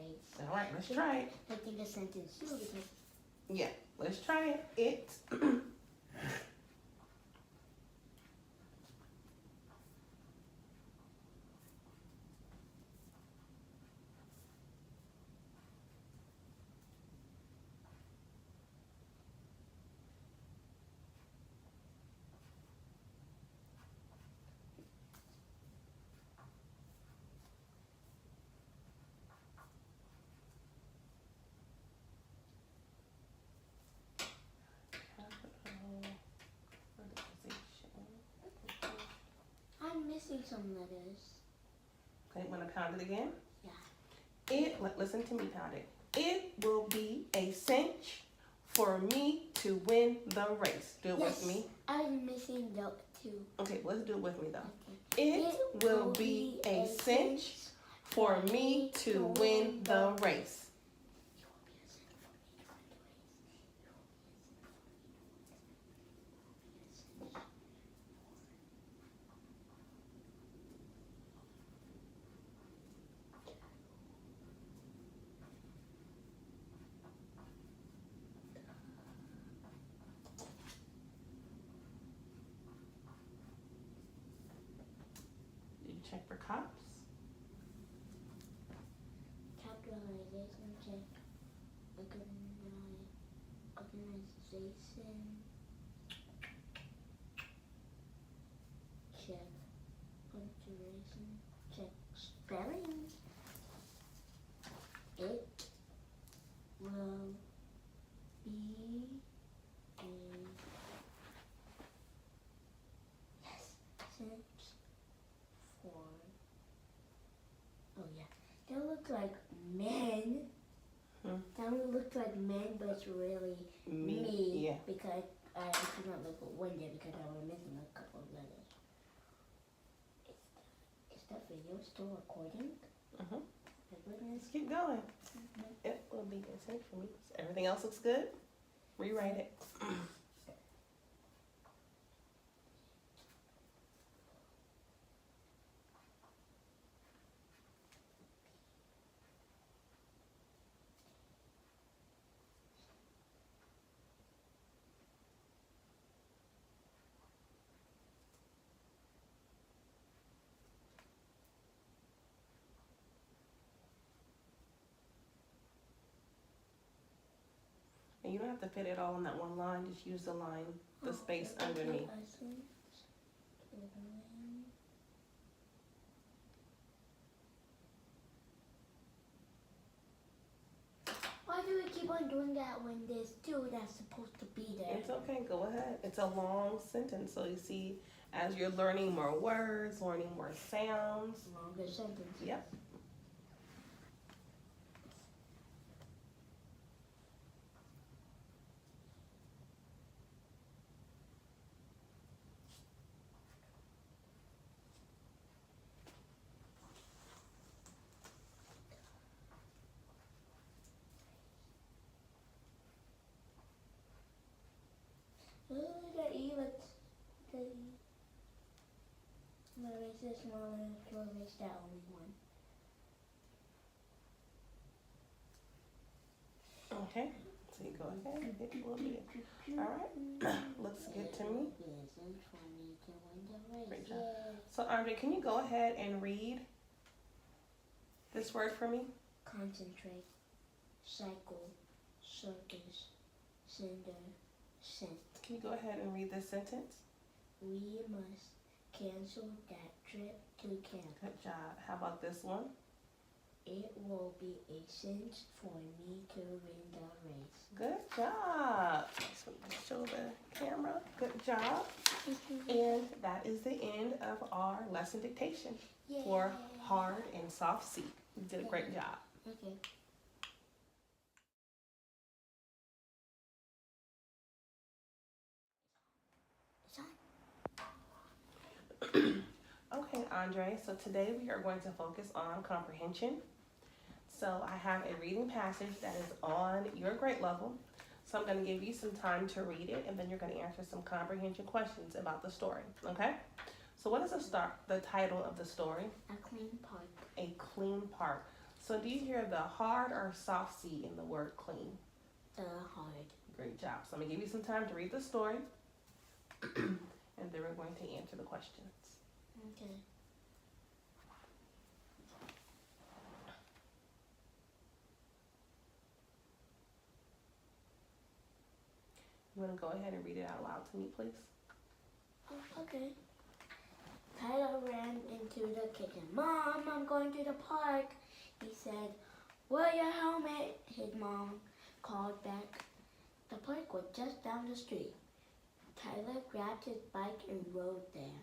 race. All right, let's try it. I think the sentence too because Yeah, let's try it. It. I'm missing some letters. Okay, want to pound it again? Yeah. Listen to me pound it. It will be a cinch for me to win the race. Do it with me. I'm missing the two. Okay, let's do it with me though. Okay. It will be a cinch for me to win the race. Did you check for cops? Capitalization check. Organization check. Punctuation check. Spelling. It will be a cinch for. Oh yeah, that looks like men. That one looks like men, but it's really me. Yeah. Because I could not look at one there because I was missing a couple of letters. Is that video still recording? Mhm. My goodness. Let's keep going. It will be a cinch for me. Everything else looks good. Rewrite it. And you don't have to fit it all in that one line. Just use the line, the space underneath. Why do we keep on doing that when there's two that's supposed to be there? It's okay, go ahead. It's a long sentence, so you see, as you're learning more words, learning more sounds. Longer sentence. Yep. The E, let's the E. I'm gonna erase this one and to erase that only one. Okay, so you go ahead. It will be. All right, looks good to me. Great job. So Andre, can you go ahead and read this word for me? Concentrate, cycle, circus, cinder, scent. Can you go ahead and read this sentence? We must cancel that trip to camp. Good job. How about this one? It will be a cinch for me to win the race. Good job. So just show the camera. Good job. And that is the end of our lesson dictation for hard and soft C. You did a great job. Okay. Okay, Andre, so today we are going to focus on comprehension. So I have a reading passage that is on your grade level. So I'm going to give you some time to read it, and then you're going to answer some comprehension questions about the story, okay? So what is the title of the story? A clean park. A clean park. So do you hear the hard or soft C in the word clean? The hard. Great job. So I'm going to give you some time to read the story, and then we're going to answer the questions. Okay. You want to go ahead and read it out loud to me, please? Okay. Tyler ran into the kitchen. Mom, I'm going to the park. He said, wear your helmet. His mom called back. The park was just down the street. Tyler grabbed his bike and rode there.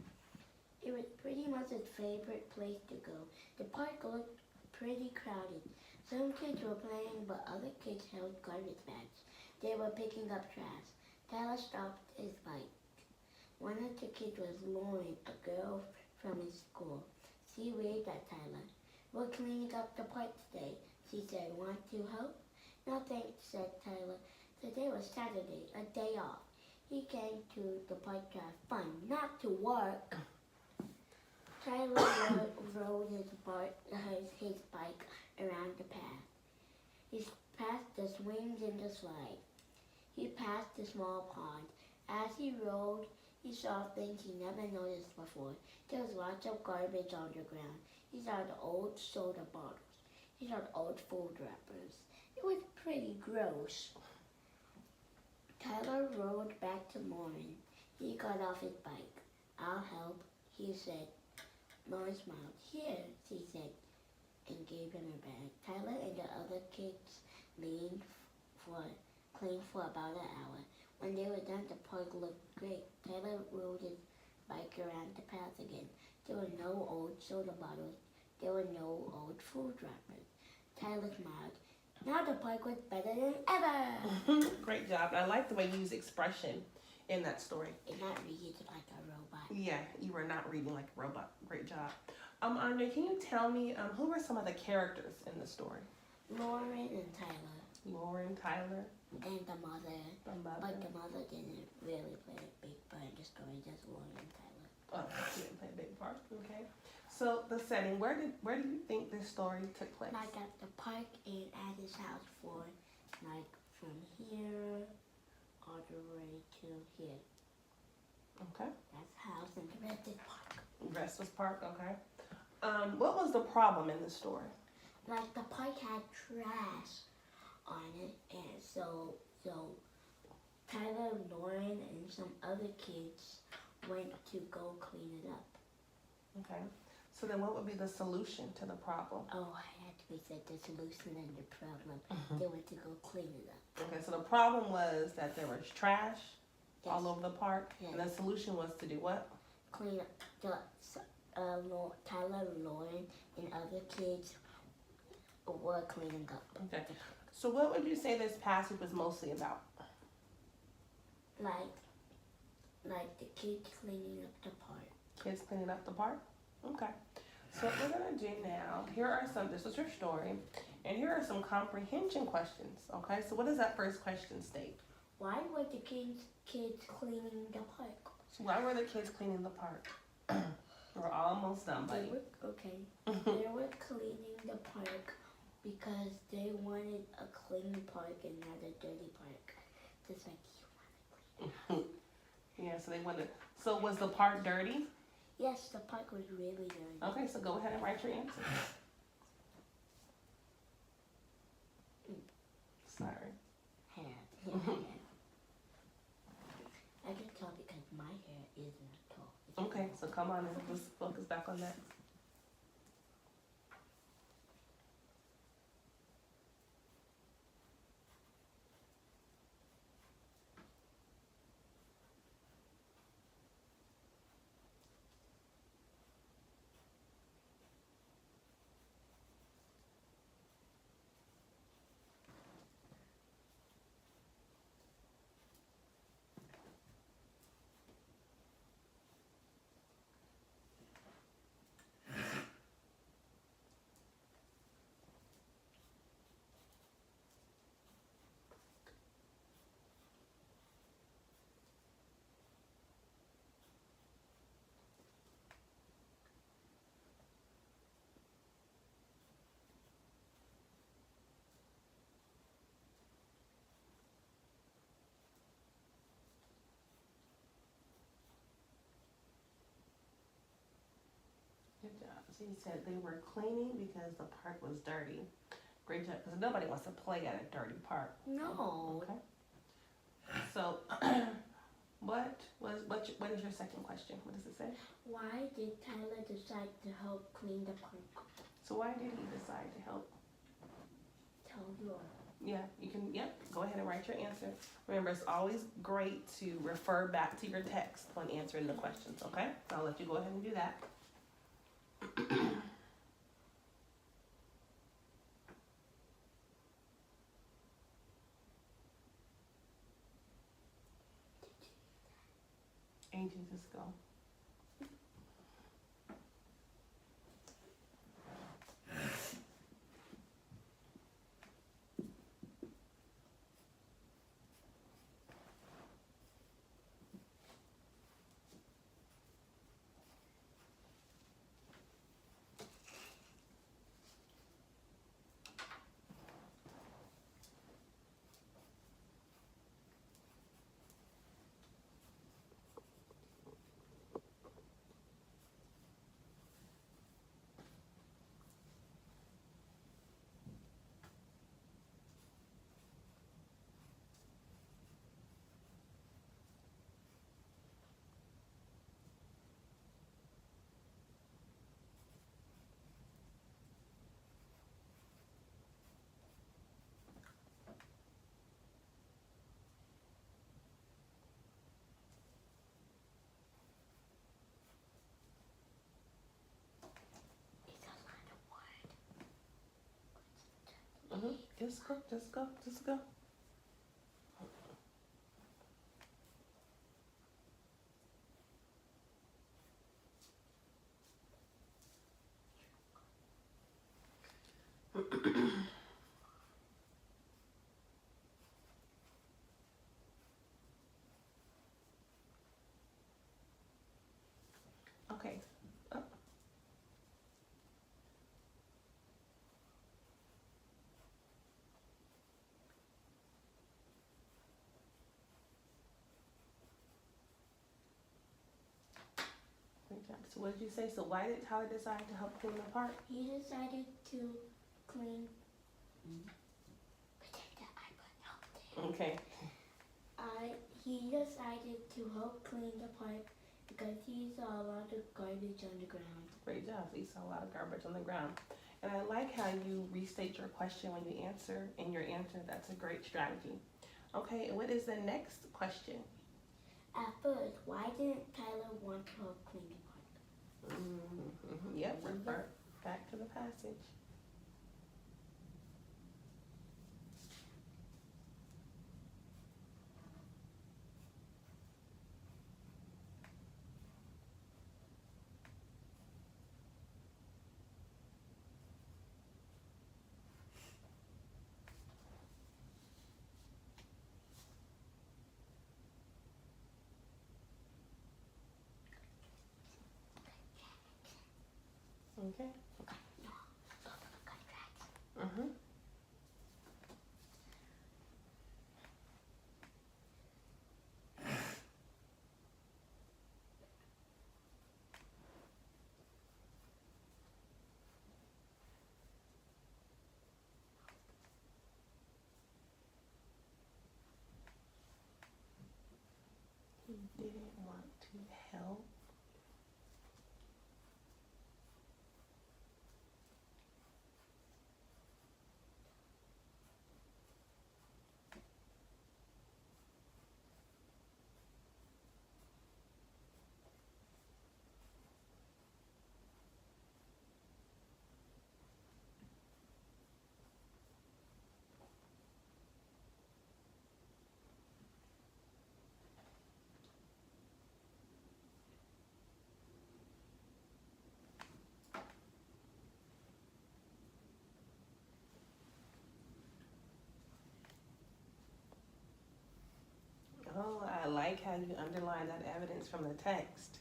It was pretty much his favorite place to go. The park looked pretty crowded. Some kids were playing, but other kids held garbage bags. They were picking up trash. Tyler stopped his bike. One of the kids was Lauren, a girl from his school. She waved at Tyler. We're cleaning up the park today, she said. Want to help? No thanks, said Tyler. Today was Saturday, a day off. He came to the park to have fun, not to work. Tyler rode his bike around the path. He passed the swings and the slide. He passed the small pond. As he rode, he saw things he never noticed before. There was lots of garbage on the ground. He saw the old soda bottles. He saw the old food wrappers. It was pretty gross. Tyler rode back to Lauren. He got off his bike. I'll help, he said. Lauren smiled. Here, she said, and gave him a bag. Tyler and the other kids cleaned for about an hour. When they were done, the park looked great. Tyler rode his bike around the path again. There were no old soda bottles. There were no old food wrappers. Tyler smiled. Now the park was better than ever. Great job. And I like the way you use expression in that story. And not read like a robot. Yeah, you were not reading like a robot. Great job. Andre, can you tell me who were some of the characters in the story? Lauren and Tyler. Lauren, Tyler. And the mother. The mother. But the mother didn't really play a big part in the story, just Lauren and Tyler. Oh, she didn't play a big part. Okay. So the setting, where do you think this story took place? Like at the park and at his house for like from here all the way to here. Okay. That's house and the rest is park. Rest was park, okay. What was the problem in the story? Like the park had trash on it, and so Tyler, Lauren, and some other kids went to go clean it up. Okay. So then what would be the solution to the problem? Oh, I had to be said the solution and the problem. They went to go clean it up. Okay, so the problem was that there was trash all over the park, Yes. and the solution was to do what? Clean up Tyler, Lauren, and other kids were cleaning up. Okay. So what would you say this passage was mostly about? Like the kids cleaning up the park. Kids cleaning up the park? Okay. So what we're going to do now, this is your story, and here are some comprehension questions, okay? So what does that first question state? Why were the kids cleaning the park? So why were the kids cleaning the park? We're almost done, buddy. They were cleaning the park because they wanted a clean park and not a dirty park. Just like you want to clean. Yeah, so they wanted. So was the park dirty? Yes, the park was really dirty. Okay, so go ahead and write your answer. Sorry. Hair. I can tell because my hair isn't tall. Okay, so come on and let's focus back on that. She said they were cleaning because the park was dirty. Great job, because nobody wants to play at a dirty park. No. Okay. So, what is your second question? What does it say? Why did Tyler decide to help clean the park? So why did he decide to help? Tell you. Yeah, you can, go ahead and write your answer. Remember, it's always great to refer back to your text when answering the questions, okay? So I'll let you go ahead and do that. Angel, just go. Just go. Okay. Up. Great job. So what did you say? So why did Tyler decide to help clean the park? He decided to clean. Protect the iPod. Okay. He decided to help clean the park because he saw a lot of garbage on the ground. Great job. So you saw a lot of garbage on the ground. And I like how you restate your question when you answer in your answer. That's a great strategy. Okay, and what is the next question? At first, why didn't Tyler want to help clean the park? Yep, refer back to the passage. Okay. He didn't want to help. Oh, I like how you underline that evidence from the text.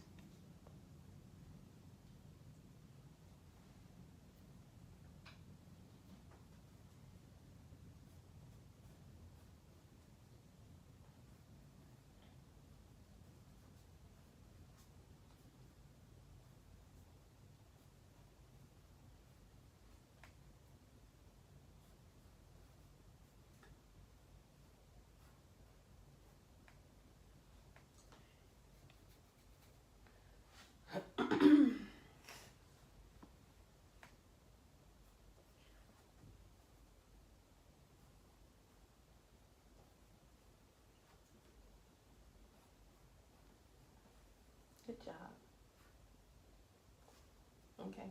Okay.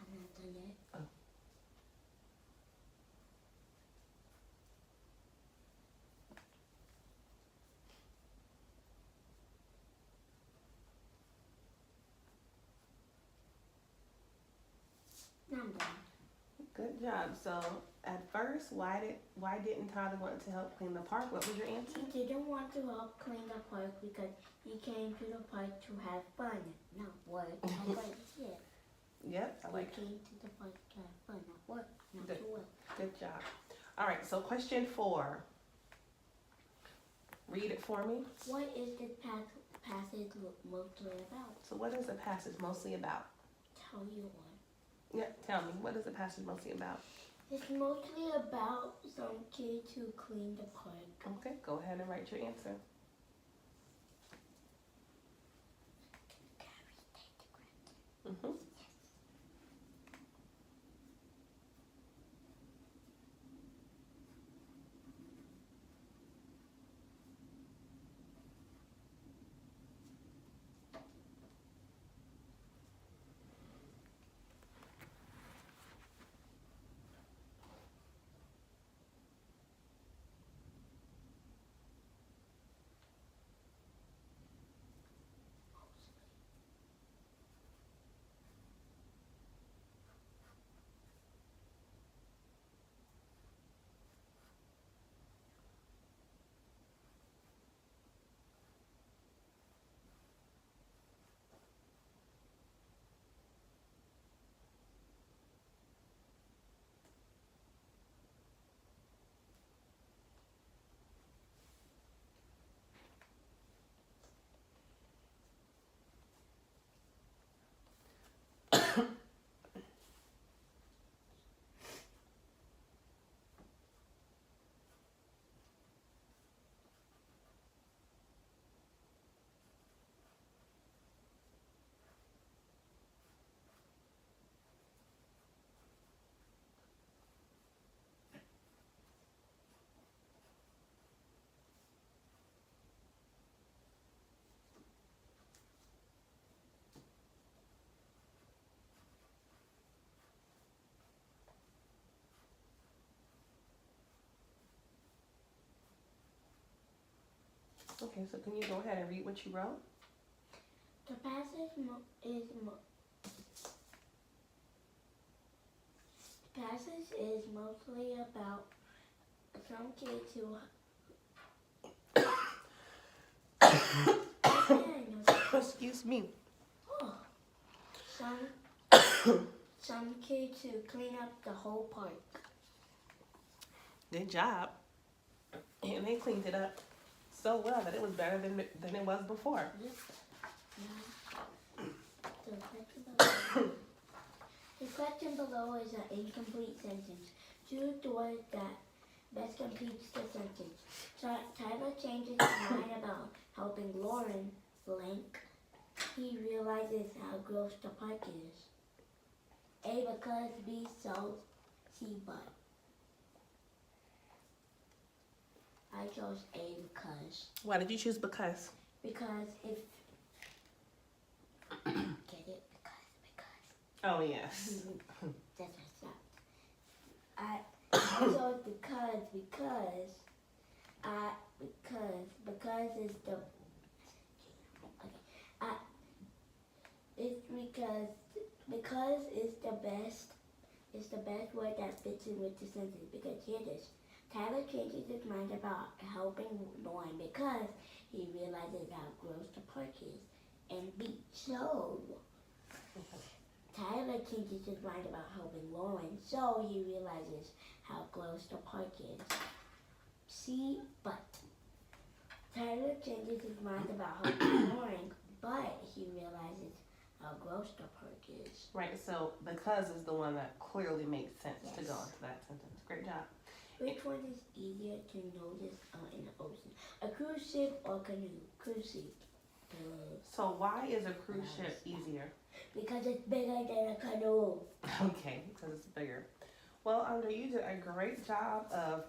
I'm not done yet. Oh. Now I'm done. Good job. So at first, why didn't Tyler want to help clean the park? What was your answer? He didn't want to help clean the park because he came to the park to have fun, not work. That's what he said. Yep, I like He came to the park to have fun, not work, not Good. to work. Good job. All right, so question 4. Read it for me. What is this passage mostly about? So what is the passage mostly about? Tell you what. Yeah, tell me. What is the passage mostly about? It's mostly about some kids who clean the park. Okay, go ahead and write your answer. Mm-hmm. Okay, so can you go ahead and read what you wrote? The passage is mostly about some kids who Excuse me. some kids who clean up the whole park. Good job. And they cleaned it up so well that it was better than it was before. Yep. The question below is an incomplete sentence. Choose the word that best completes the sentence. Tyler changes his mind about helping Lauren blank. He realizes how gross the park is. A, because, B, so, C, but. I chose A because. Why did you choose because? Because if get it? Because. Oh, yes. That's what's up. I chose because is the it's because is the best word that fits in with the sentence. Because hear this. Tyler changes his mind about helping Lauren because he realizes how gross the park is. And B, so Tyler changes his mind about helping Lauren, so he realizes how gross the park is. C, but Tyler changes his mind about helping Lauren, but he realizes how gross the park is. Right, so because is the one that clearly makes sense to go Yes. into that sentence. Great job. Which one is easier to notice in the ocean? A cruise ship or canoe? Cruise ship. So why is a cruise ship easier? Because it's bigger than a canoe. Okay, because it's bigger. Well, Andre, you did a great job of